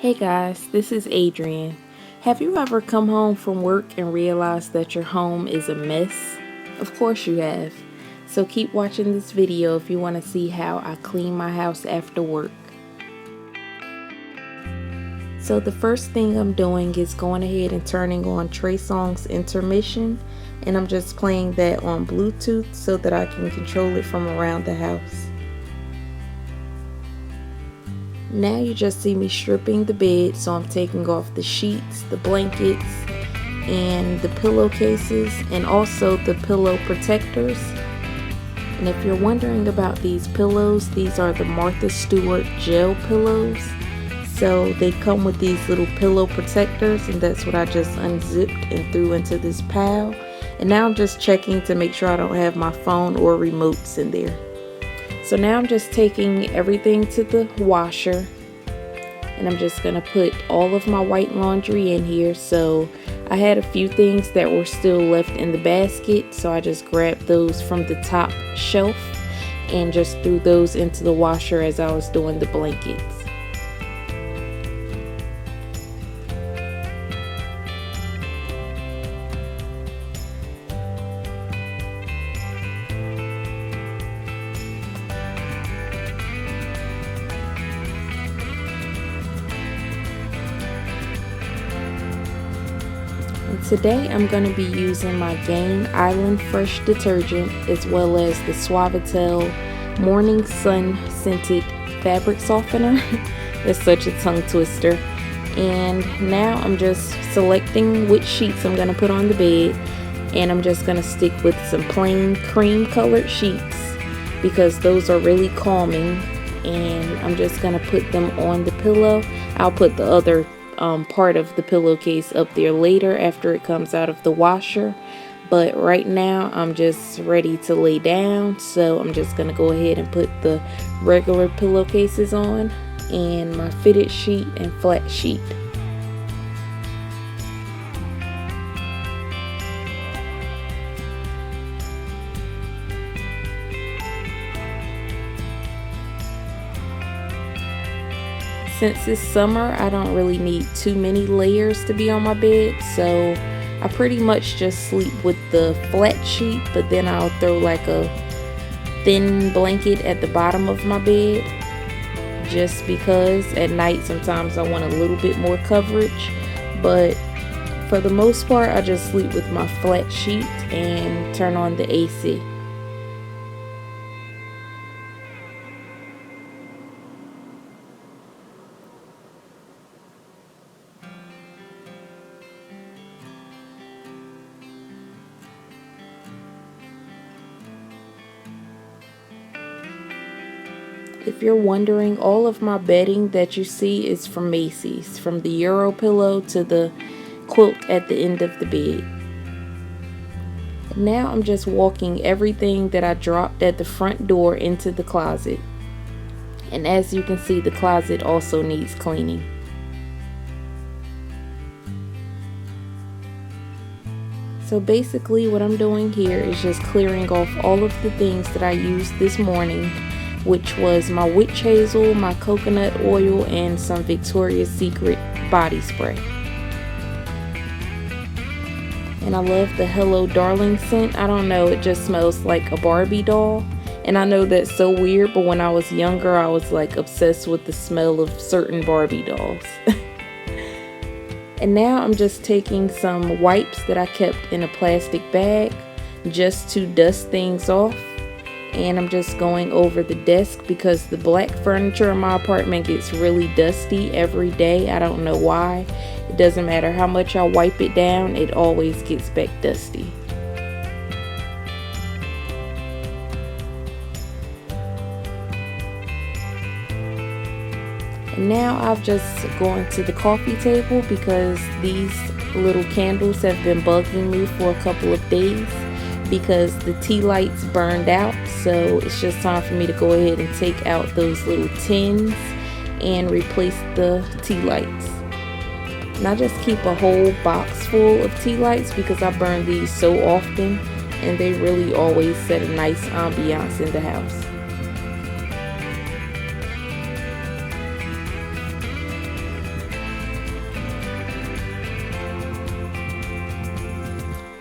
Hey guys, this is Adrian. Have you ever come home from work and realized that your home is a mess? Of course you have. So keep watching this video if you want to see how I clean my house after work. So the first thing I'm doing is going ahead and turning on Trey Songz Intermission, and I'm just playing that on Bluetooth so that I can control it from around the house. Now you just see me stripping the bed, so I'm taking off the sheets, the blankets, and the pillowcases, and also the pillow protectors. And if you're wondering about these pillows, these are the Martha Stewart gel pillows. So they come with these little pillow protectors, and that's what I just unzipped and threw into this pile. And now I'm just checking to make sure I don't have my phone or remotes in there. So now I'm just taking everything to the washer, and I'm just going to put all of my white laundry in here. So I had a few things that were still left in the basket, so I just grabbed those from the top shelf and just threw those into the washer as I was doing the blankets. Today I'm going to be using my Gain Island Fresh detergent as well as the Suavitel Morning Sun scented fabric softener. It's such a tongue twister. And now I'm just selecting which sheets I'm going to put on the bed, and I'm just going to stick with some plain cream colored sheets because those are really calming, and I'm just going to put them on the pillow. I'll put the other part of the pillowcase up there later after it comes out of the washer, but right now I'm just ready to lay down, so I'm just gonna go ahead and put the regular pillowcases on and my fitted sheet and flat sheet. Since it's summer, I don't really need too many layers to be on my bed, so I pretty much just sleep with the flat sheet, but then I'll throw like a thin blanket at the bottom of my bed, just because at night sometimes I want a little bit more coverage. But for the most part, I just sleep with my flat sheet and turn on the AC. If you're wondering, all of my bedding that you see is from Macy's, from the Euro pillow to the quilt at the end of the bed. Now I'm just walking everything that I dropped at the front door into the closet. And as you can see, the closet also needs cleaning. So basically what I'm doing here is just clearing off all of the things that I used this morning, which was my witch hazel, my coconut oil, and some Victoria's Secret body spray. And I love the Hello Darling scent. I don't know, it just smells like a Barbie doll. And I know that's so weird, but when I was younger, I was like obsessed with the smell of certain Barbie dolls. And now I'm just taking some wipes that I kept in a plastic bag just to dust things off. And I'm just going over the desk because the black furniture in my apartment gets really dusty every day. I don't know why. It doesn't matter how much I wipe it down, it always gets back dusty. And now I've just gone to the coffee table because these little candles have been bugging me for a couple of days, because the tea lights burned out. So it's just time for me to go ahead and take out those little tins and replace the tea lights. And I just keep a whole box full of tea lights because I burn these so often, and they really always set a nice ambiance in the house.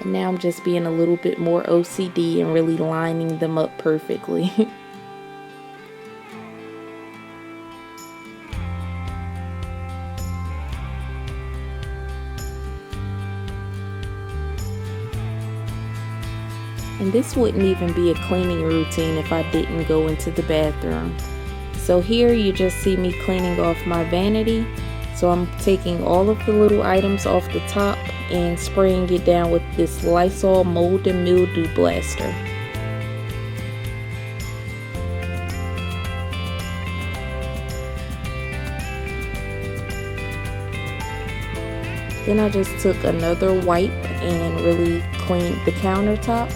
And now I'm just being a little bit more OCD and really lining them up perfectly. And this wouldn't even be a cleaning routine if I didn't go into the bathroom. So here you just see me cleaning off my vanity. So I'm taking all of the little items off the top and spraying it down with this Lysol Mold and Mildew Blaster. Then I just took another wipe and really cleaned the countertop.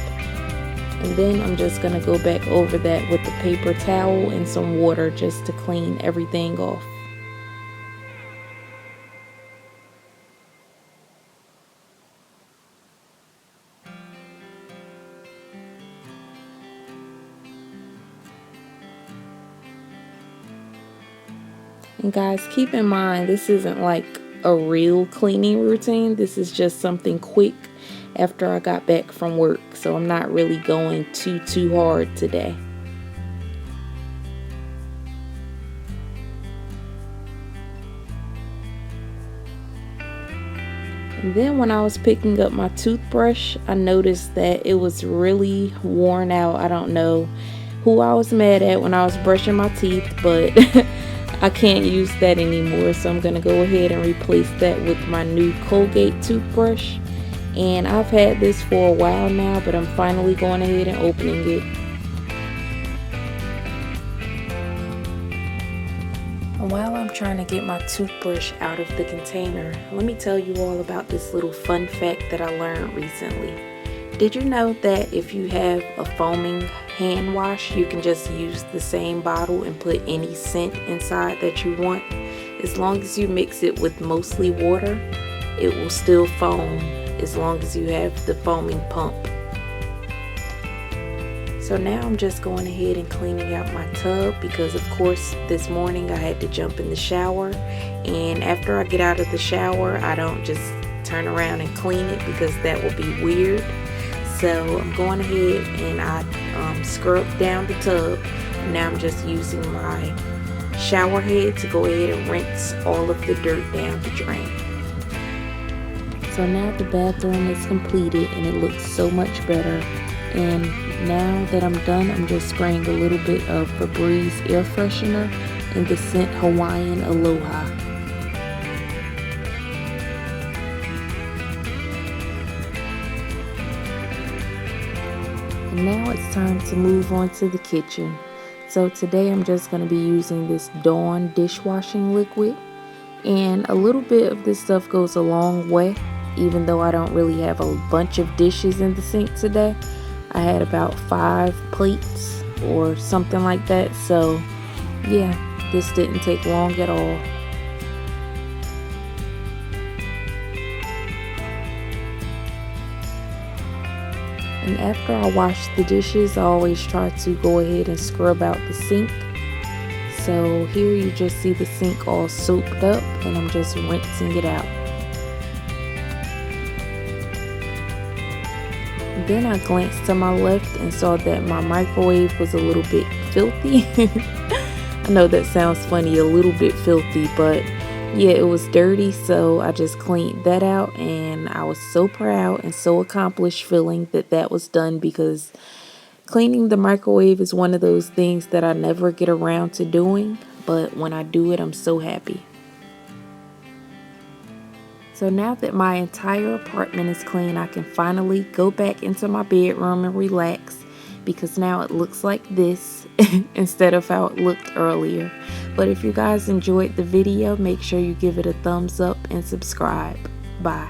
And then I'm just going to go back over that with a paper towel and some water just to clean everything off. And guys, keep in mind, this isn't like a real cleaning routine. This is just something quick after I got back from work, so I'm not really going too hard today. And then when I was picking up my toothbrush, I noticed that it was really worn out. I don't know who I was mad at when I was brushing my teeth, but I can't use that anymore, so I'm gonna go ahead and replace that with my new Colgate toothbrush. And I've had this for a while now, but I'm finally going ahead and opening it. And while I'm trying to get my toothbrush out of the container, let me tell you all about this little fun fact that I learned recently. Did you know that if you have a foaming hand wash, you can just use the same bottle and put any scent inside that you want? As long as you mix it with mostly water, it will still foam as long as you have the foaming pump. So now I'm just going ahead and cleaning out my tub because of course this morning I had to jump in the shower, and after I get out of the shower I don't just turn around and clean it because that will be weird. So I'm going ahead and I scrubbed down the tub, and now I'm just using my shower head to go ahead and rinse all of the dirt down the drain. So now the bathroom is completed and it looks so much better. And now that I'm done, I'm just spraying a little bit of Febreze air freshener in the scent Hawaiian Aloha. And now it's time to move on to the kitchen. So today I'm just going to be using this Dawn dishwashing liquid. And a little bit of this stuff goes a long way, even though I don't really have a bunch of dishes in the sink today. I had about 5 plates or something like that. So yeah, this didn't take long at all. And after I wash the dishes, I always try to go ahead and scrub out the sink. So here you just see the sink all soaped up, and I'm just rinsing it out. And then I glanced to my left and saw that my microwave was a little bit filthy. I know that sounds funny, a little bit filthy, but yeah, it was dirty, so I just cleaned that out, and I was so proud and so accomplished feeling that that was done, because cleaning the microwave is one of those things that I never get around to doing, but when I do it, I'm so happy. So now that my entire apartment is clean, I can finally go back into my bedroom and relax, because now it looks like this instead of how it looked earlier. But if you guys enjoyed the video, make sure you give it a thumbs up and subscribe. Bye.